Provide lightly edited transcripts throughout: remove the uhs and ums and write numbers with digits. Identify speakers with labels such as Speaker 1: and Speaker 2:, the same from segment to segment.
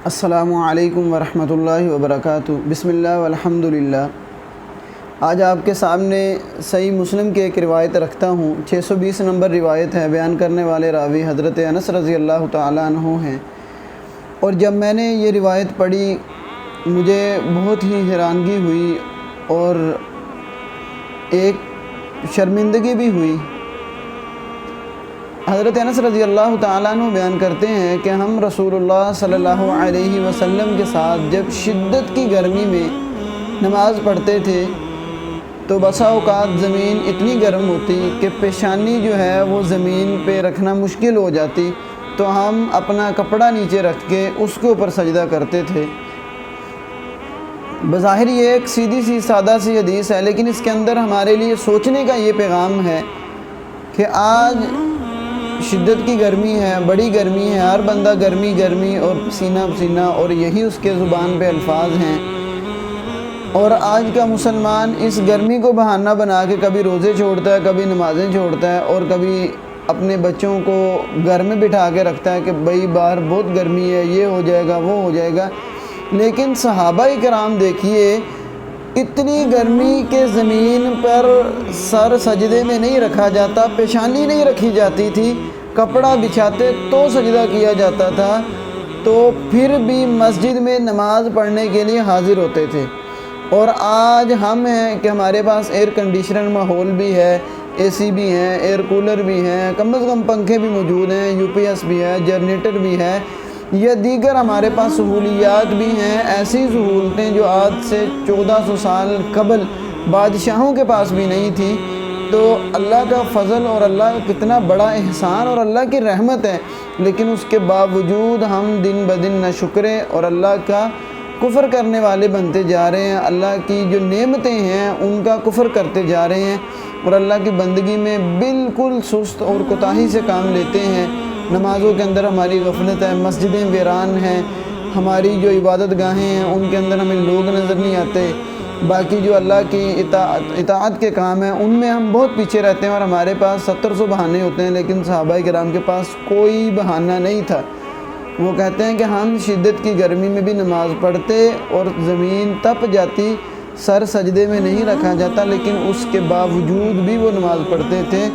Speaker 1: السلام علیکم ورحمۃ اللہ وبرکاتہ۔ بسم اللہ والحمد للہ۔ آج آپ کے سامنے صحیح مسلم کی ایک روایت رکھتا ہوں۔ 620 نمبر روایت ہے۔ بیان کرنے والے راوی حضرت انس رضی اللہ تعالیٰ عنہ ہیں۔ اور جب میں نے یہ روایت پڑھی مجھے بہت ہی حیرانگی ہوئی اور ایک شرمندگی بھی ہوئی۔ حضرت انس رضی اللہ تعالیٰ عنہ بیان کرتے ہیں کہ ہم رسول اللہ صلی اللہ علیہ وسلم کے ساتھ جب شدت کی گرمی میں نماز پڑھتے تھے تو بسا اوقات زمین اتنی گرم ہوتی کہ پیشانی جو ہے وہ زمین پہ رکھنا مشکل ہو جاتی، تو ہم اپنا کپڑا نیچے رکھ کے اس کے اوپر سجدہ کرتے تھے۔ بظاہر یہ ایک سیدھی سی سادہ سی حدیث ہے، لیکن اس کے اندر ہمارے لیے سوچنے کا یہ پیغام ہے کہ آج شدت کی گرمی ہے، بڑی گرمی ہے، ہر بندہ گرمی اور پسینہ پسینہ، اور یہی اس کے زبان پہ الفاظ ہیں۔ اور آج کا مسلمان اس گرمی کو بہانہ بنا کے کبھی روزے چھوڑتا ہے، کبھی نمازیں چھوڑتا ہے، اور کبھی اپنے بچوں کو گھر میں بٹھا کے رکھتا ہے کہ بھائی باہر بہت گرمی ہے، یہ ہو جائے گا وہ ہو جائے گا۔ لیکن صحابہ کرام دیکھیے، اتنی گرمی کے زمین پر سر سجدے میں نہیں رکھا جاتا، پیشانی نہیں رکھی جاتی تھی، کپڑا بچھاتے تو سجدہ کیا جاتا تھا، تو پھر بھی مسجد میں نماز پڑھنے کے لیے حاضر ہوتے تھے۔ اور آج ہم ہیں کہ ہمارے پاس ایئر کنڈیشنر ماحول بھی ہے، اے سی بھی ہیں، ایئر کولر بھی ہیں، کم از کم پنکھے بھی موجود ہیں، یو پی ایس بھی ہے، جنریٹر بھی ہے، یا دیگر ہمارے پاس سہولیات بھی ہیں۔ ایسی سہولتیں جو آج سے 1400 سال قبل بادشاہوں کے پاس بھی نہیں تھی۔ تو اللہ کا فضل اور اللہ کا کتنا بڑا احسان اور اللہ کی رحمت ہے، لیکن اس کے باوجود ہم دن بدن ناشکرے اور اللہ کا کفر کرنے والے بنتے جا رہے ہیں۔ اللہ کی جو نعمتیں ہیں ان کا کفر کرتے جا رہے ہیں، اور اللہ کی بندگی میں بالکل سست اور کوتاہی سے کام لیتے ہیں۔ نمازوں کے اندر ہماری غفلت ہے، مسجدیں ویران ہیں، ہماری جو عبادت گاہیں ہیں ان کے اندر ہمیں لوگ نظر نہیں آتے، باقی جو اللہ کی اطاعت کے کام ہیں ان میں ہم بہت پیچھے رہتے ہیں، اور ہمارے پاس 700 بہانے ہوتے ہیں، لیکن صحابہ کرام کے پاس کوئی بہانہ نہیں تھا۔ وہ کہتے ہیں کہ ہم شدت کی گرمی میں بھی نماز پڑھتے اور زمین تپ جاتی، سر سجدے میں نہیں رکھا جاتا، لیکن اس کے باوجود بھی وہ نماز پڑھتے تھے۔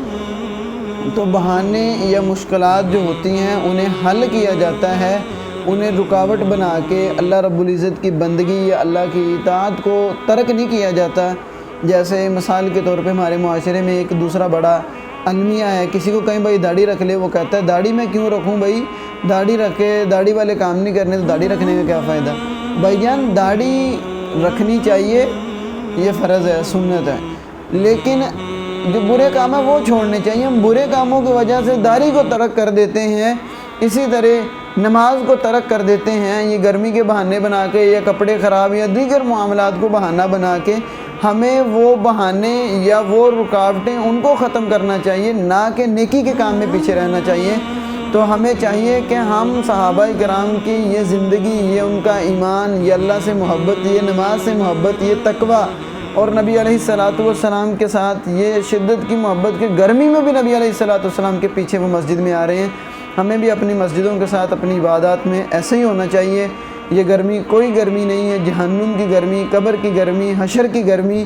Speaker 1: تو بہانے یا مشکلات جو ہوتی ہیں انہیں حل کیا جاتا ہے، انہیں رکاوٹ بنا کے اللہ رب العزت کی بندگی یا اللہ کی اطاعت کو ترک نہیں کیا جاتا۔ جیسے مثال کے طور پہ ہمارے معاشرے میں ایک دوسرا بڑا المیہ ہے، کسی کو کہیں بھائی داڑھی رکھ لے، وہ کہتا ہے داڑھی میں کیوں رکھوں بھائی، داڑھی رکھے، داڑھی والے کام نہیں کرنے تو داڑھی رکھنے کا کیا فائدہ۔ بھائی جان داڑھی رکھنی چاہیے، یہ فرض ہے، سنت ہے، لیکن جو برے کام ہیں وہ چھوڑنے چاہیے۔ ہم برے کاموں کی وجہ سے داڑھی کو ترک کر دیتے ہیں، اسی طرح نماز کو ترک کر دیتے ہیں، یہ گرمی کے بہانے بنا کے یا کپڑے خراب یا دیگر معاملات کو بہانہ بنا کے۔ ہمیں وہ بہانے یا وہ رکاوٹیں ان کو ختم کرنا چاہیے، نہ کہ نیکی کے کام میں پیچھے رہنا چاہیے۔ تو ہمیں چاہیے کہ ہم صحابہ کرام کی یہ زندگی، یہ ان کا ایمان، یہ اللہ سے محبت، یہ نماز سے محبت، یہ تقوی، اور نبی علیہ السلام کے ساتھ یہ شدت کی محبت کہ گرمی میں بھی نبی علیہ السلام کے پیچھے وہ مسجد میں آ رہے ہیں، ہمیں بھی اپنی مسجدوں کے ساتھ اپنی عبادات میں ایسے ہی ہونا چاہیے۔ یہ گرمی کوئی گرمی نہیں ہے، جہنم کی گرمی، قبر کی گرمی، حشر کی گرمی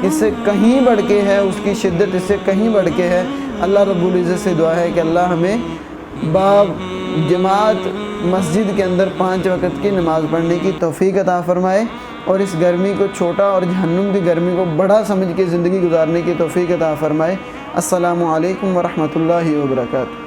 Speaker 1: اس سے کہیں بڑھ کے ہے، اس کی شدت اس سے کہیں بڑھ کے ہے۔ اللہ رب العزت سے دعا ہے کہ اللہ ہمیں جماعت مسجد کے اندر 5 وقت کی نماز پڑھنے کی توفیق عطا فرمائے، اور اس گرمی کو چھوٹا اور جہنم کی گرمی کو بڑا سمجھ کے زندگی گزارنے کی توفیق عطا فرمائے۔ السلام علیکم ورحمۃ اللہ وبرکاتہ۔